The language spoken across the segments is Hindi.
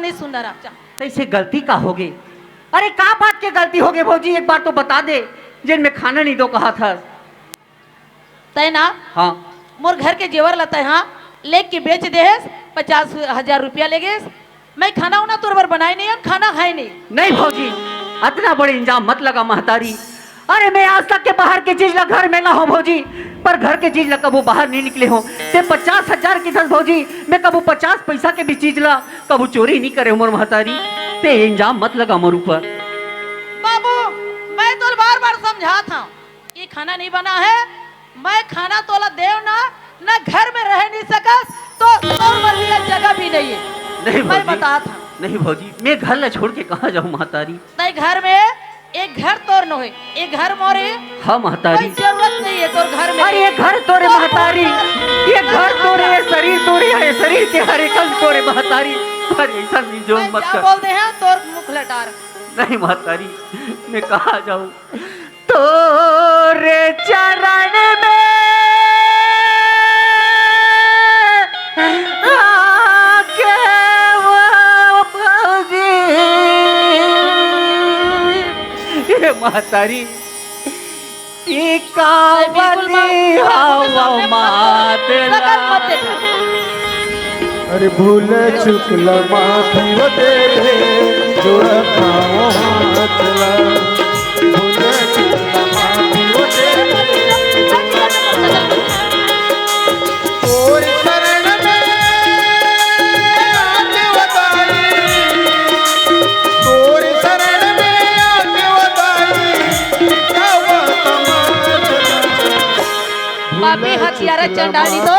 नहीं सुन रहा। तो इसे गलती का होगे? अरे का बात के गलती होगे भौजी, एक बार तो बता दे जिन में खाना नहीं दो कहा था। तय ना हाँ मोर घर के जेवर लता है, हाँ लेके बेच दे 50,000 रुपया ले गए। मैं खाना उना तोर बर बनाए नहीं, हम खाना खाए नहीं। नहीं भौजी, इतना बड़े इंजाम मत लगा महतारी। अरे मैं आज तक के बाहर की चीज ला घर में ना हो भौजी, पर घर के चीज ला कबू बाहर नहीं निकले हो। ते 50,000 की दस भौजी, मैं कबू 50 पैसा के भी चीज ला कबू चोरी नहीं करे मोर महतारी। ते इंजाम मत लगा मोर ऊपर। बाबू मैं तो बार बार समझा था ये खाना नहीं बना है, मैं खाना तोला देव ना घर में रह नहीं सका तो जगह भी नहीं है। नहीं मैं बता था। नहीं भौजी, मैं घर ला छोड़ के कहाँ जाऊँ महतारी? नहीं घर में एक घर तोर न है, एक घर मोरे। हाँ महतारी, जरूरत नहीं है तोर घर में। अरे ये घर तोरे महतारी, ये घर तोरे, ये शरीर तोरे, ये शरीर के हर एक अंग तोरे महतारी। अरे ऐसा नहीं जो मत कर। बोल दे हैं तोर मुख लटार। नहीं महतारी, मैं कहाँ जाऊँ? तोरे चरण में आके वो भौजी, ये महतारी हवा मातला। अरे भूल चुकल माफी वो तेरे जोड़ता हाथला, भूल चुकल माफी वो तेरे और शरण में आके बताई, और शरण में आके बताई क्या वो तमाशा। पापी हथियारा चंडाली तो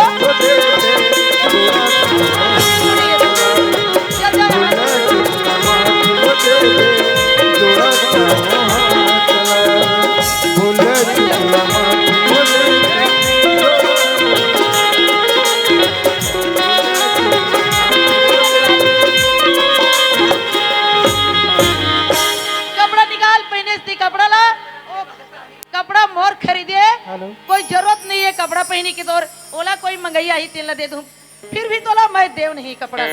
कपड़ा निकाल, पहने से कपड़ा ला। कपड़ा मोर खरीदे, कोई जरूरत नहीं है कपड़ा पहने की। तोर ओला कोई मंगैया ही तेल दे दूं, फिर भी तोला मैं देव नहीं कपड़ा।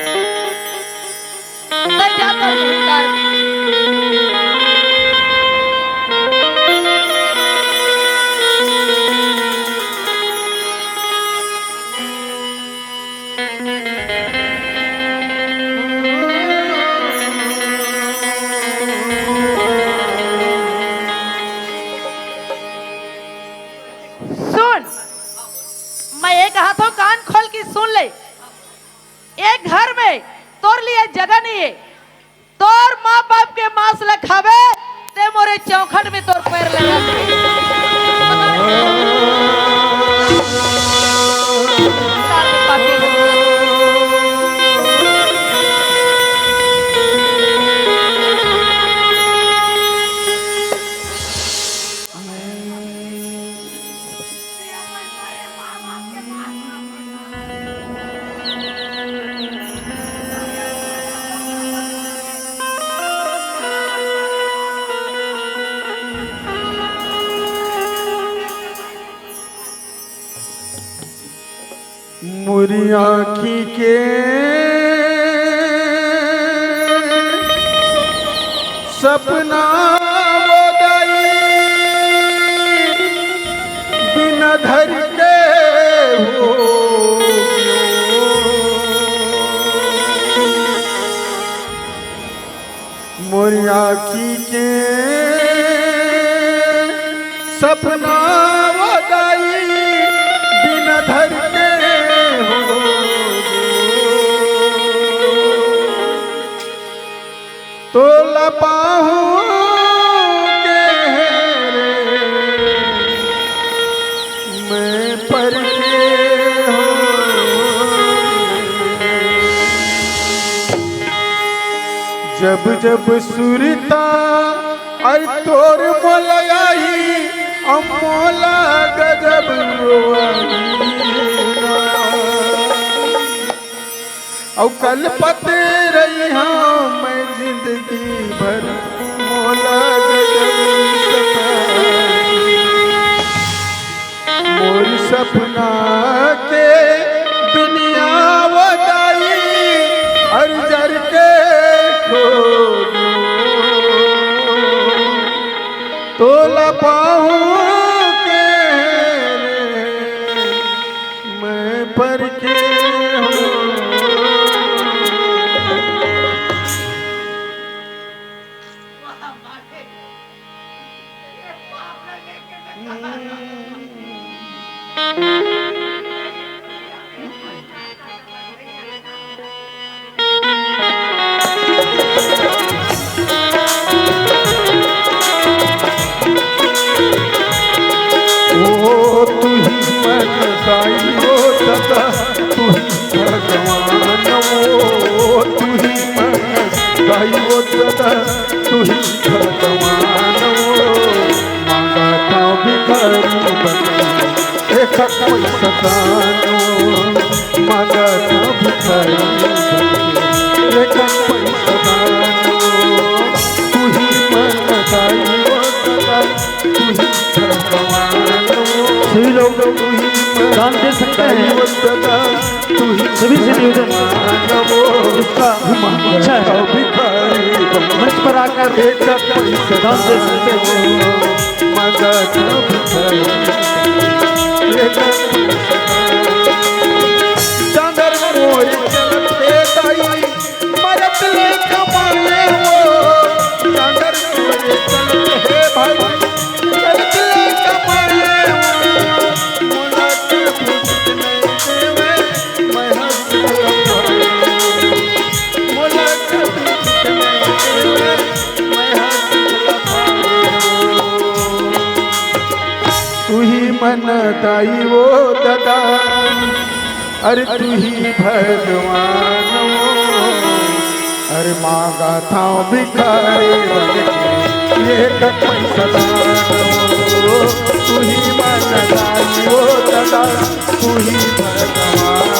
सुन, मैं ये कहा था कान खोल के सुन ले। एक घर में तोर लिए जगह नहीं है, तोर माँ बाप के मांस ल खावे ते मोरे चौखट में तोर पैर लगा। मुरी आँखी के सपना वो दाई बिना धर के हो मुरी आँखी के सपना वो दाई बिना धर के तो लपाहू के रे मैं पर के हो जब जब सुरता अर तोर मोलाई अमोला गजब औ कल पते रही हाँ मैं जिंदगी भर मोला मोर सपना के दुनिया वदाई हर जर के छोड़ू तोला पाऊँ के रे मैं पर के हूँ। ओ तू ही मन साई हो सदा तू ही भगवान ओ तू ही मन साई हो सदा तू ही भगवान मांगा था भिखारी बने एक कोई सतानो मांगा था भिखारी बने एक कोई सतानो तू ही मन साई हो सदा तू ही भगवान सभी लोग दान दे सकते हैं। सभी से निवेदन इसका अच्छा है, मंच पर आकर दान दे सकते तू ही मन दाई वो दादा अरे तू ही भगवान अरे मांगा था भिखारी बन ये कोई सदानो तू ही मन दाई वो दादा तू ही भगवान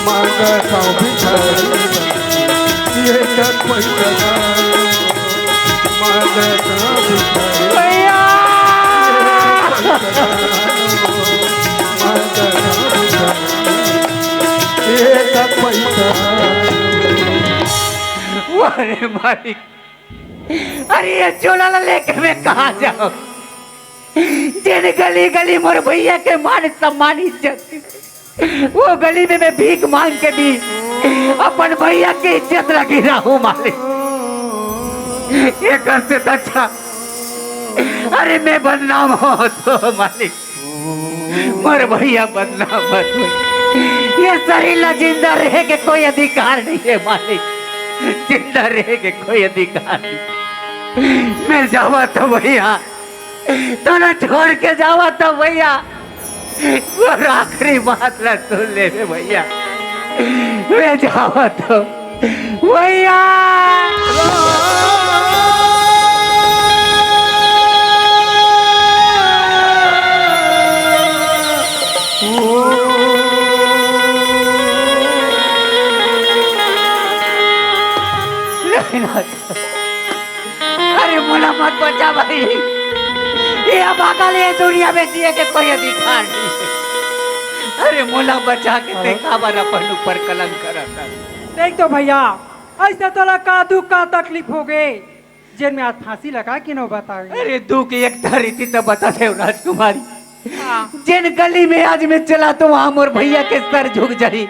मांगा था भिखारी ये कोई सदानो अरे मालिक, अरे ये चोला लेके मैं कहाँ जाऊँ? जिन गली गली मोर भैया के मान सम्मान इज्जत वो गली में मैं भीख मांग के भी अपन भैया की इज्जत रखी रहूं मालिक। ये घर से अच्छा अरे मैं बदनाम हो तो मालिक मोर भैया बदनाम मत हो। ये शरीर जिंदा रहे के कोई अधिकार नहीं है मालिक, जिंदा रहे के कोई अधिकार नहीं। मैं जावा तो भैया तो ना छोड़ के जावा तो भैया वो आखिरी बात ना सुन ले भैया। मैं जावा तो भैया अरे मुला मत बचा भाई, ये अबाकल ये दुनिया में जिए के कोई अधिकार नहीं है। अरे मुला बचा के देखा बार अपन ऊपर कलंक करता। देख तो भैया ऐसे तोला का दुख का तकलीफ हो गए जेल में आज फांसी लगा कि न बता। अरे दुख एक धरती तो बता दे राजकुमारी, जिन गली में आज मैं चला तो वहाँ मोर भैया के सर झुक जाई।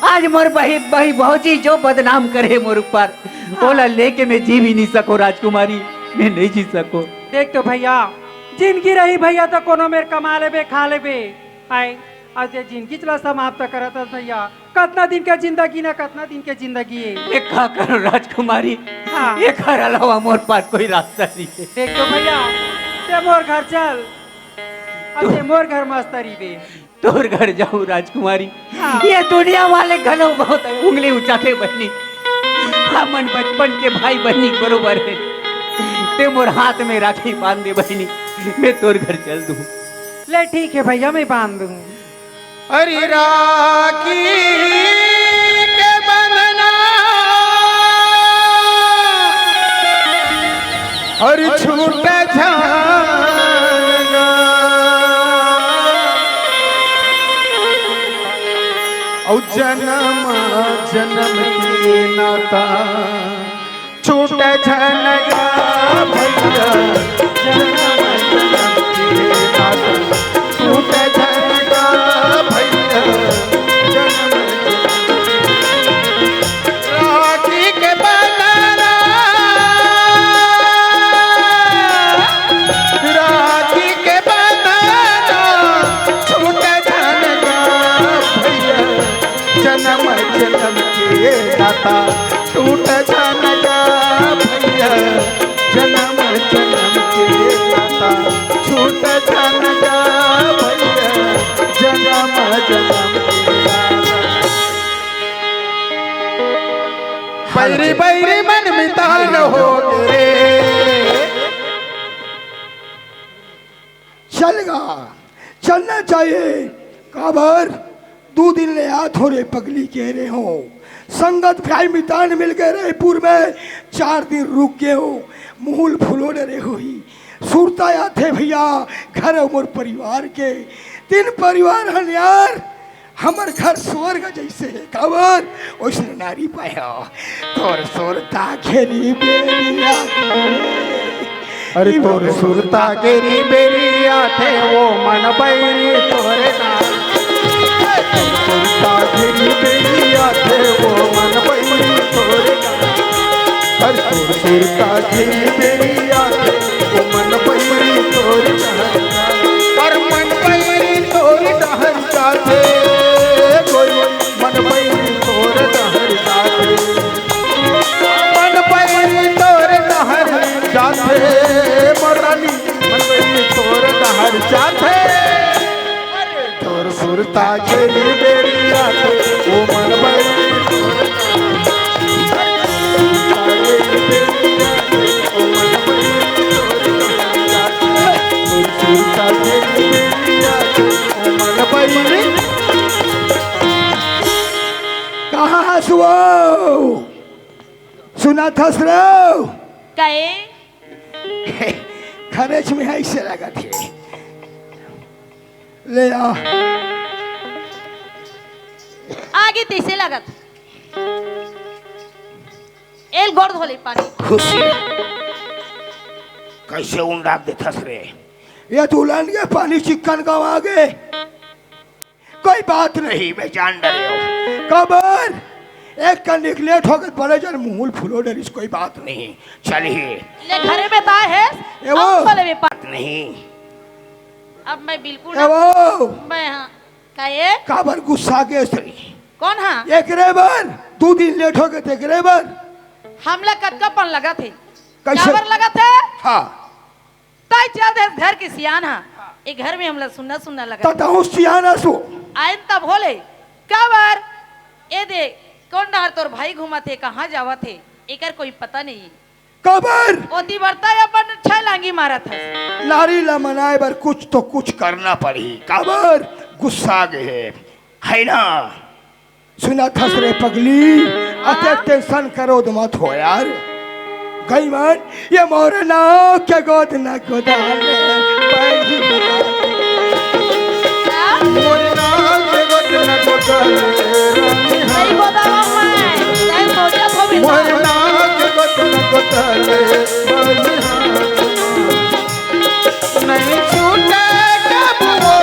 आज मोर भाई भौजी जो बदनाम करे मोर ऊपर बोला लेके मैं जी भी नहीं सको राजकुमारी, मैं नहीं जी सको। देख तो भैया जिंदगी रही भैया तो कोनो मेर कमा लेबे खा लेबे आए आज ये जिंदगी चला समाप्त करत भैया। कितना दिन का जिंदगी ना कितना दिन के जिंदगी है। ये क्या करो राजकुमारी, हाँ। ये घर अलावा मोर पास कोई रास्ता नहीं है। देख तो भैया ते मोर घर चल अब ते मोर घर मस्तरी बे। तोर घर जाऊं राजकुमारी। हाँ। ये दुनिया वाले घनो बहुत उंगली उठाते बहनी, हमन बचपन के भाई बहनी बरोबर है। ते मोर हाथ में राखी बांध दे बहनी, मैं तोर घर चल दूं। ले ठीक है भैया, मैं बांध दूँ। हरि राखी के बंधना हर छूट जाएगा और जन्म जन्म के नाता छूट जाएगा भैया, जन्म जन्म के नाता छूट जाएगा भैया, जन्म राखी के बंधना राखी के बंधना छूट जाएगा भैया, जन्म जन्म के नाता टूट जाएगा भैया, जन्म जन्म के नाता छूट जाएगा भैया, जन्म जन्म के नाता। बैरी बैरी मन मितान हो रे, चलेगा चलना चाहिए। काबर 2 दिन ले आ थोड़े पगली कह रहे हो, संगत भाई मितान मिल गए रायपुर में, 4 दिन रुक गए हो, मूल फुलो डरे हुई सुरता आते भैया घर उमर परिवार के 3 परिवार हन यार, हमर घर स्वर्ग जैसे है काबर वैसे नारी पाया तोर सुरता घेरी बेरिया। अरे तोर सुरता गेरी बेरी आथे वो मन बैरी तोरे नाम, सुरता गेरी बेरी आथे वो मन बैरी तोरे नाम, अरे तोर सुरता गेरी बेरी आथे वो मन बैरी तोरे नाम, पर मन बैरी तोरे डहर जाथे, कोई मन बैरी तोरे डहर जाथे, मन बैरी तोरे डहर जाथे, मरानी मन बैरी तोरे डहर जाथे, तोर सुरता गेरी बेरी आथे वो मन बैरी तोरे कहाँ हंसुओ सुना था सरो कहे खर्च में ऐसे लगा थे ले आ आगे तैसे लगत एल गोड़ धोले पानी खुशी कैसे उंडा देता रे, ये दुल्हन के पानी चिकन गाँव आ गए, कोई बात नहीं मैं जान डरे हो कबर एक का निकलेट होकर बड़े जन मूल फुलो डरिस, कोई बात नहीं चलिए ले घरे में ता है ए वो। अब बोले में पानी नहीं अब मैं बिल्कुल ए वो मैं हाँ कहे काबर गुस्सा के स्त्री कौन हाँ एक रेबर 2 दिन लेट हो गए थे रेबर हमला कटकापन लगा थे कैसे? काबर लगा थे हाँ ताई चल दे घर की सियान हाँ एक घर में हमला सुनना सुनना लगा तता सियाना सो आयन तब बोले काबर ए दे कौन डहर तोर भाई घुमा थे कहाँ जावा थे एकर कोई पता नहीं कबर ओती बरता अपन 6 लांगी मारा था नारी ला मनाए बर कुछ तो कुछ करना पड़ी कबर गुस्सा गए है ना सुना था रे पगली अते टेंशन करो तो मत हो यार गई मन ये मोरना के गोद ना गोदाले मोरना के गोद न गोदाले नहीं गोदाम में तै सोचा तो भी मोरना के गोद न गोदाले नहीं छूटे कबूओ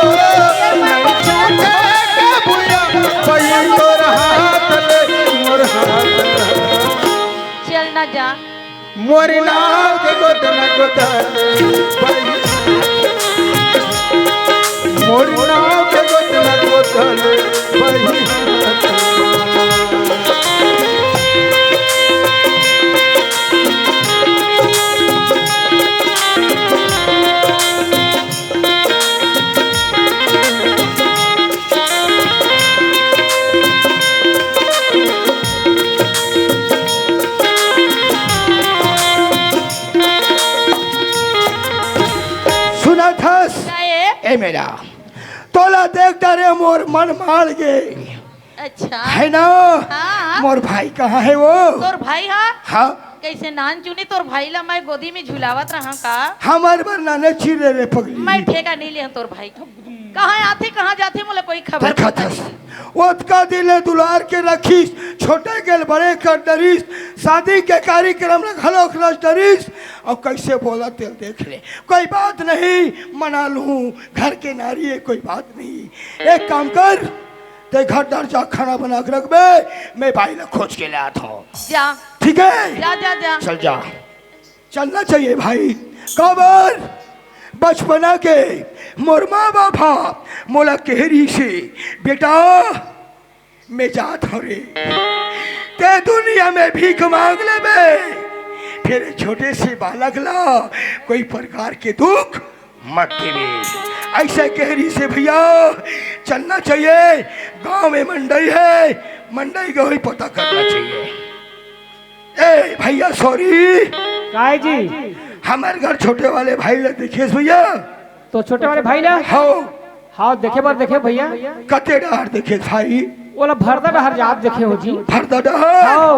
नहीं छूटे कबूया भाई तोर हाथ ले मोर हाथ चल ना जा मोरना के गोद न गोदाले मोरना के गोद न गोदाले भाई ए मेरा तोला देखता रे मोर मन मार गए अच्छा है ना। हाँ। मोर भाई कहाँ है वो? तोर भाई हा हाँ कैसे नान चुनी तोर भाई ला मैं गोदी में झुलावत रहा का। हमारे बरना ने चिरे रे पगली। मैं ठेका नहीं लिया तोर भाई कहाँ आते कहाँ जाते मोला कोई खबर देखा पता थस नहीं। ओतका दिले दुलार के रखीस छोटे के बड़े कर डरीस शादी के कार्यक्रम रखलो खलस डरीस और कैसे बोला तेल देख ले। कोई बात नहीं मना लूं घर के नारी है कोई बात नहीं। एक काम कर ते घर डर जा खाना बना के रख बे मैं भाई ला खोज के ले आता हूँ। जा ठीक है जा जा जा चल जा चलना चाहिए भाई। कबर बचपना के मोर माँ बापा मोला केहरी से बेटा मैं जात हो रे ते दुनिया में भीख मांग ले बे फिर छोटे से बालक ला कोई प्रकार के दुख मत देवे। ऐसे केहरी से भैया चलना चाहिए। गांव में मंडई है मंडई का ही पता करना चाहिए। ए भैया सॉरी काय जी हमारे घर छोटे वाले भाई ले देखिए भैया। तो छोटे वाले भाई ना हाँ हाँ देखे बार देखे भैया कते डार देखे भाई ओला भरदा डहर जात देखे हो जी। भरदा डहर हाँ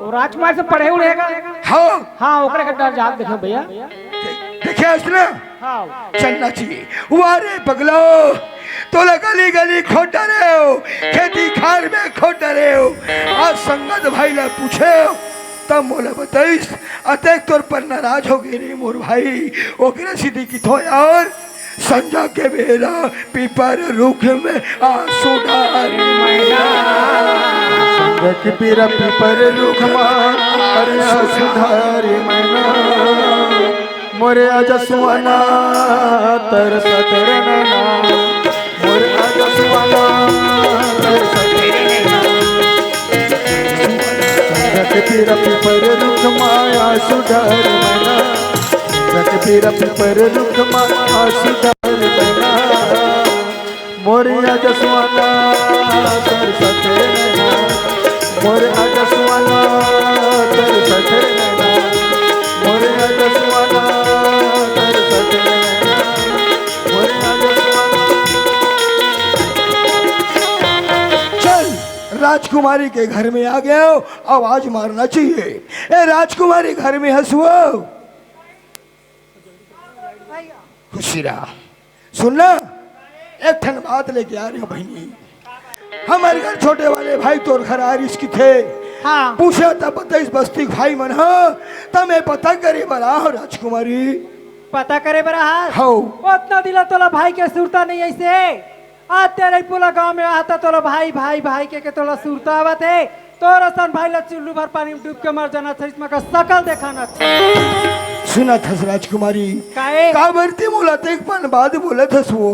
वो राजकुमार से पढ़े हुए रहेगा। हाँ हाँ ओकरे के डर जात देखे भैया। देखिए इसने हाँ चलना चाहिए। वारे पगलो तो गली गली खोटा रहे हो खेती खार में खोटा रहे हो आज संगत भाई ला पूछे तब मोला बताइस अतेक तोर पर नाराज हो गए रे मोर भाई ओकरे सीधी की थो यार संजा के बेरा पीपर रुख में आंसू डारी मैया संगत पीरा पीपर रुख मार आंसू धारी मैना मोरे आजा सुहाना तरसत रे नैना मोरे आजा सुहाना तरसत रे नैना संगत पीरा पीपर रुख मार आंसू धारी मैना संगत पीरा पीपर रुख मार आंसू धारी मैना मोरे आजा सुहाना तरसत रे नैना मोरे आजा सुहाना तरसत रे नैना मोरे आजा सुहाना तरसत रे नैना मोरे आजा सुहाना। चल राजकुमारी के घर में आ गया हो आवाज मारना चाहिए। ए राजकुमारी घर में हंसुओ खुशीरा सुनना एक ठन बात लेके आ रही हो बहनी। हमारे घर छोटे वाले भाई तोर घर आरिस की थे हाँ पूछा तब बताइस बस्ती भाई मन हो तब मैं पता करे बड़ा हो राजकुमारी पता करे बरा हाथ हो उतना दिला तोला भाई के सुरता नहीं ऐसे आज तेरे पूरा गांव में आता तोला भाई भाई भाई के तोला सुरता आवत है तोरा सन भाई ला चुल्लू भर पानी में डूब के मर जाना था इसमें का शकल देखाना था। सुना था राजकुमारी काहे का बरती बोला एक पन बाद बोला था वो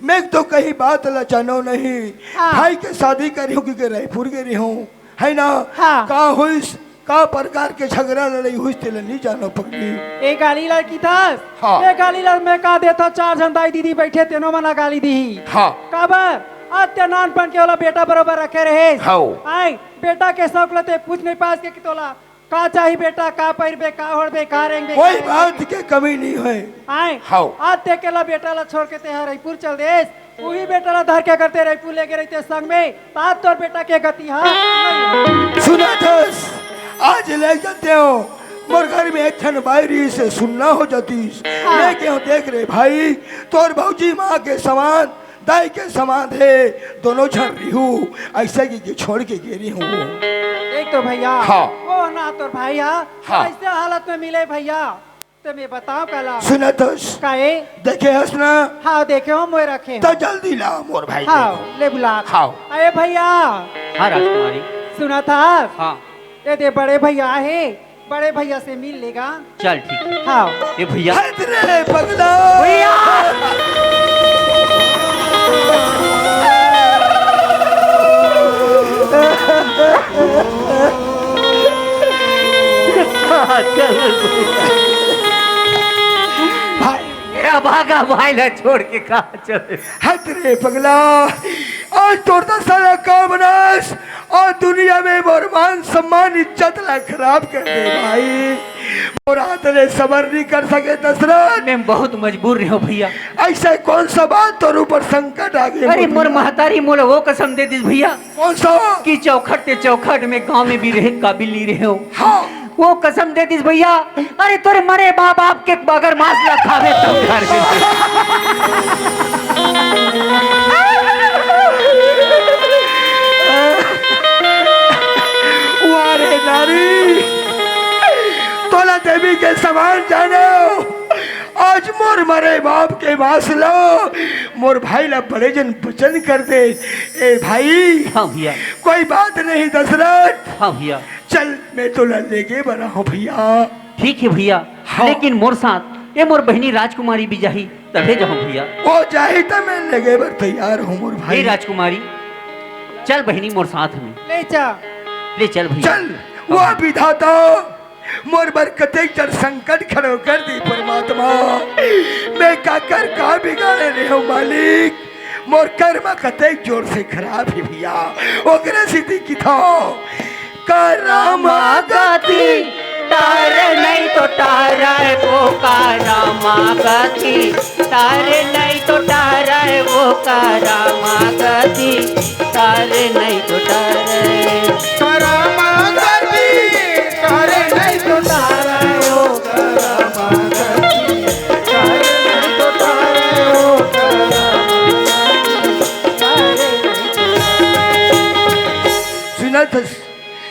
मैं तो कहीं बात लचानो नहीं हाँ। भाई के शादी करी हो कि रायपुर गई हूँ है ना हाँ। का हुईस का प्रकार के झगड़ा लड़ाई हुई तेल नहीं जानो पकड़ी एक गाली लड़की था हाँ। एक गाली लड़ मैं का देता चार जन दाई दीदी बैठे तेनो मना गाली दी हाँ काबर आज ते नानपन के वाला बेटा बरोबर रखे रहे हाँ। आई बेटा के शौक लते पूछ नहीं पास के कि तोला का चाहिए बेटा का पैरबे का होड़बे का रेंगे कोई बात के कमी नहीं है आए हाँ। आज ते केला बेटा ला छोड़ के ते रायपुर चल देस वही बेटा ला धर के करते रायपुर लेके रहते संग में आज तोर बेटा के गति हाँ सुना था आज ले जाते हो मोर घर में एक ठन बायरी से सुनना हो जाती मैं क्यों देख रहे भाई तोर भौजी माँ के समान दाई के समान है दोनों झन रही हूँ ऐसा की छोड़ के गिरी हूँ एक तो भैया हाँ। वो ना तोर भैया हाँ। ऐसे हालत में मिले भैया तो मैं बताओ कला सुना तो काहे देखे हंसना हाँ देखे हो मोए रखे तो जल्दी ला मोर भाई हाँ ले बुला हाँ। अरे भैया हाँ राजकुमारी सुना था हाँ ये दे बड़े भैया है बड़े भैया से मिल लेगा चल ठीक है। हाँ ये भैया हट रे पगला भागा भाई ला छोड़ के कहा चले हट रे पगला आज तोड़ तो सारा काम नाश और दुनिया में मोर मान सम्मान इज्जत ला खराब कर दे भाई और आतने सबर नहीं कर सके दशरथ। मैं बहुत मजबूर रहो भैया। ऐसे कौन सा बात तोर ऊपर संकट आ गई? अरे मोर महतारी मोल वो कसम दे दी भैया कौन सा? कि चौखट ते चौखट में गांव में भी रहे काबिल नहीं रहे हो। हाँ वो कसम दे दी भैया। अरे तोरे मरे माँ बाप के अगर मांस ला खावे तब घर में वारे नारी तोला देवी के समान जानो। आज मोर मरे बाप के मास लो, मोर भाई ला बड़े जन वचन कर दे। ए भाई हाँ भैया। कोई बात नहीं दशरथ। हाँ भैया। चल मैं तोला लेके बना हूँ भैया। ठीक है भैया। हाँ। लेकिन मोर साथ ये मोर बहनी राजकुमारी भी जाही तबे जाऊँ भैया। वो जाही तो मैं लेके बर तैयार हूँ मोर हे भाई। राजकुमारी चल बहनी मोर साथ में ले जा। ले चल भैया। चल वो विधाता मोर बर कतेक जड़ संकट खड़ो कर दी परमात्मा। मैं का कर का बिगाड़े रहे हो मालिक। मोर कर्म कतेक जोर से खराब है भैया। ओकरे सिद्धि की था करामा गति तारे नहीं तो तारा वो कारामा गति तारे नहीं तो तारा वो कारामा गति तारे नहीं तो तारे करामा गति तारे नहीं तो तारा वो करामा गति तारे नहीं तो तारा वो सुना था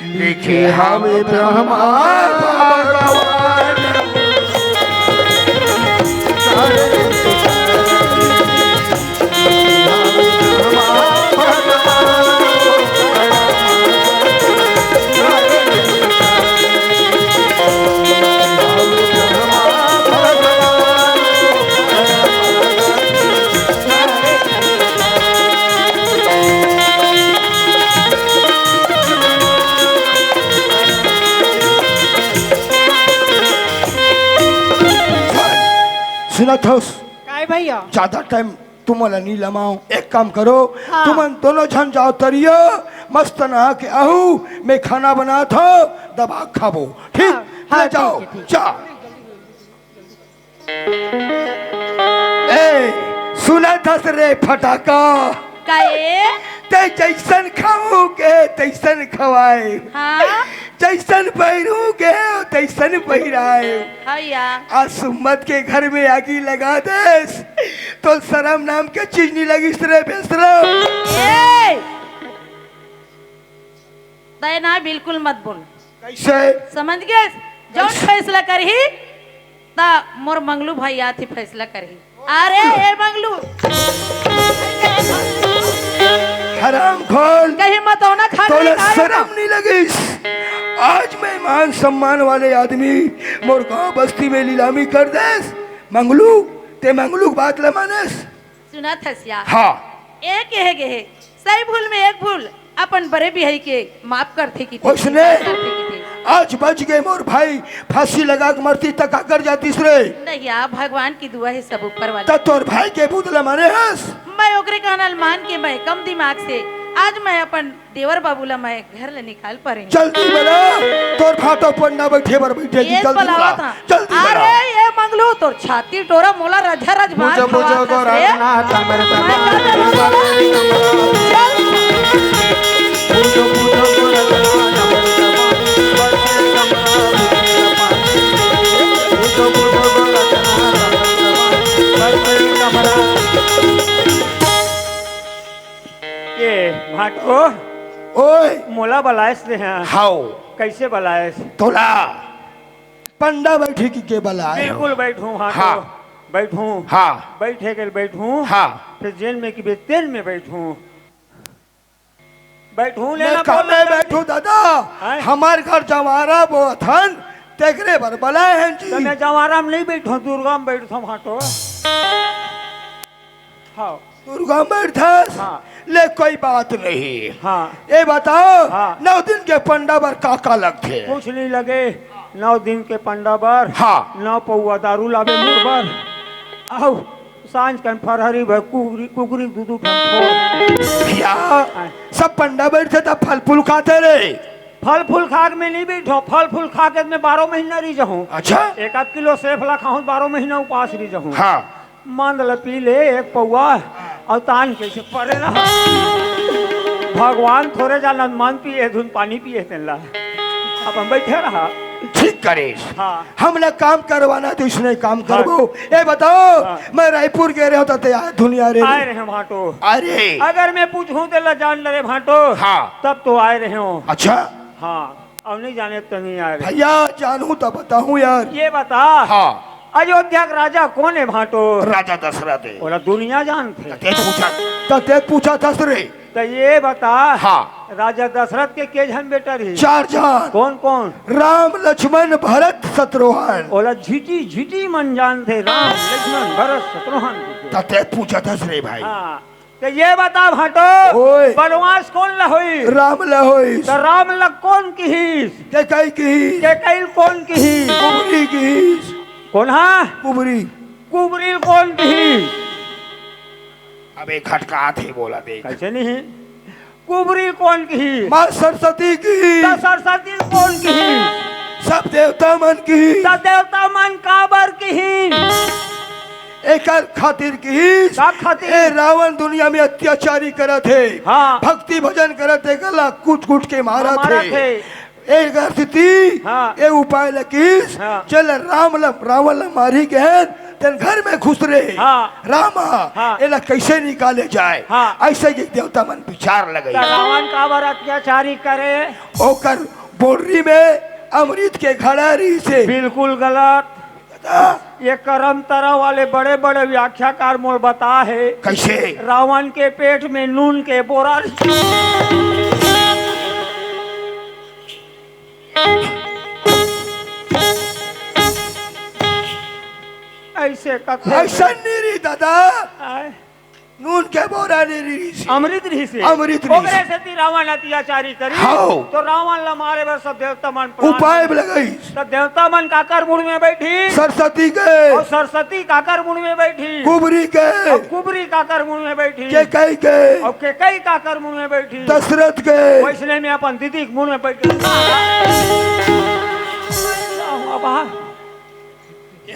लिखे हमें ब्रह्मा भगवान तारे नहीं तो सुना था काय भैया? ज्यादा टाइम तुम्हाला नहीं लमाओ। एक काम करो हाँ। तुम दोनों झन जाओ तरिया मस्त नहा के आहू। मैं खाना बना था दबा खाबो। ठीक हाँ, हाँ, ले जाओ ठीक है, ठीक। जा। ए सुना था रे फटाका काए? ते जैसन खाओगे तैसन खवाए। हाँ जैसन पहिरूगे तैसन पहिराए। भैया। आज सुम्मत के घर में आगी लगा दे तो शर्म नाम के चीज नहीं लगी रे बेशरम। ए ना बिल्कुल मत बोल। कैसे? समझ गए? जौन फैसला करही ता मोर मंगलू भैया थी फैसला करही। अरे ए मंगलू हराम खोल कहीं मत होना खा तोला शर्म नहीं लगी? आज मैं मान सम्मान वाले आदमी मोर गांव बस्ती में नीलामी कर दे। मंगलू ते मंगलू बात ल मानस। सुना थसिया। हाँ एक है गे सही भूल में एक भूल अपन बड़े भी है के माफ करते की थी। उसने आज बच गए मोर भाई। फांसी लगा के मरती तक आकर जाती रे। नहीं यार भगवान की दुआ है सब ऊपर वाले। तब तोर भाई के बुदला माने हस। मैं ओकरे कहना मान के मैं कम दिमाग से आज मैं अपन देवर बाबूला मैं घर ले निकाल पड़े। जल्दी बना तोर फाटो पन्ना बैठे बर बैठे ये जल्दी बुलावा बना था। जल्दी बना। अरे ये मंगलू तोर छाती टोरा मोला रजा रज मार मुझे को रखना था मेरे पूजो पूजो को रखना पूजो पूजो को रखना ये भाटो ओए मोला बलायस ले हैं। हाओ कैसे बलायस? तोला पंडा बैठे की के बलाए हो। बिल्कुल बैठूं भाटो। हाँ। बैठूं। हाँ बैठे के बैठूं। हाँ फिर जेल में कि तेल में बैठूं। बैठूं मैं लेना कहाँ में बैठू दादा? हैं? हमार घर जवारा वो थन तेकरे बर बलाए हैं तो जी। मैं जवारा में नहीं बैठूं दुर्गा में बैठूं भाटो। हाँ दुर्गा बैठस हाँ। ले कोई बात नहीं। हाँ ये बताओ हाँ। 9 दिन के पंडा बर काका लगते। कुछ नहीं लगे। 9 दिन के पंडा बर। हाँ 9 पौवा दारू लावे मुर बर। आओ सांझ कन फरहरी भर कुकरी कुकरी दूधू ठंडो। भैया सब पंडा बैठते तब फल फूल खाते रे। फल फूल खा के मैं नहीं बैठो, फल फूल खा के मैं 12 महीना रही जाऊँ। अच्छा 1 किलो सेब ला खाऊं 12 महीना उपास रही जाऊँ। हाँ मंद ल पी ले 1 पौआ और तान कैसे पड़े ना। भगवान थोड़े जाना मन पिए धुन पानी पिए तेला। अब हम बैठे रहा। ठीक करेश। हाँ। हमने काम करवाना तो इसने काम करबो। ए बताओ हाँ। मैं रायपुर गए रहे होता ते दुनिया रे आए रहे भाटो। अरे अगर मैं पूछूं तो ला जान ले भाटो। हाँ। तब तो आए रहे हो। अच्छा हाँ अब नहीं जाने तो नहीं आए रहे। भैया जानू तो बताऊं यार। ये बता हाँ अयोध्या का राजा कौन है भाटो? राजा दशरथ है। बोला दुनिया जानते। ते पूछा दसरे तो ये बता हाँ राजा दशरथ के जन बेटा रही? 4 जान। कौन कौन? राम लक्ष्मण भरत शत्रुघ्न। बोला झीटी झीटी मन जानते राम लक्ष्मण भरत शत्रुघ्न। ते पूछा दसरे भाई। हाँ तो ये बता भाटो ओए। वनवास कौन ला हुई? राम लहोइस तो राम लग कौन की हिस? के कई की के कैल कौन की हिस? कुबरी की कौन हा? कुबरी। कुबरी कौन की हिस? अब एक खटका थे बोला देख। कैसे नहीं? कुबरी कौन की हिस? माँ सरस्वती की। तो सरस्वती कौन की हिस? सब देवता मन की। तो देवता मन काबर की हिस? एक खातिर की का खातिर? ए रावण दुनिया में अत्याचारी करत है। हाँ। भक्ति भजन करत है गला कूट कूट के मारत मारत है। है। एक स्थिति हाँ। ए उपाय लकीस हाँ। चल रावण मारी के तेन घर में घुस रहे। हाँ। रामा हाँ। एला कैसे निकाले जाए? हाँ। ऐसे ही देवता मन विचार लगे। तो रावण काबर अत्याचारी करे? ओकर बोरी में अमृत के घड़ारी से। बिल्कुल गलत। ये करम तरह वाले बड़े बड़े व्याख्याकार मोल बता है कैसे? रावण के पेट में नून के बोरा ऐसे कथे ऐसा नहीं दादा आए, नून के बोरा नहीं सी। अमृत रही से अमृत रही ओकरे से। से रावण अत्याचारी करी। हाँ। तो रावण ला मारे बर सब देवता मन प्राण उपाय लगाई तो देवता मन काकर मुड़ में बैठी सरस्वती के और सरस्वती काकर मुड़ में बैठी कुबरी के और कुबरी काकर मुड़ में बैठी के कई के और के कई काकर मुड़ में बैठी दशरथ के वैसने में अपन दीदी के मुड़ में बैठी।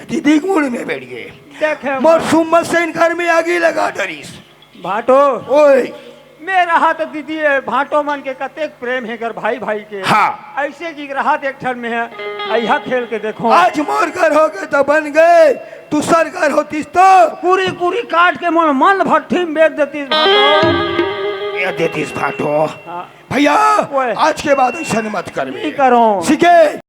दीदी के मुड़ में बैठ गए। देखे मोर सुम्मत से इन घर में आगी लगा डरीस। भाटो ओए मेरा हाथ दीदी है भाटो मन के कतेक प्रेम है घर भाई भाई के। हाँ। ऐसे जी रहा एक ठन में है अहिया खेल के देखो। आज मोर घर हो गए तो बन गए दूसर घर होतीस तो पूरी पूरी काट के मन भट्ठी में बेच देती भाटो। ये देतीस भाटो। हाँ। भैया ओए। आज के बाद ऐसा मत कर नहीं करो। सीखे।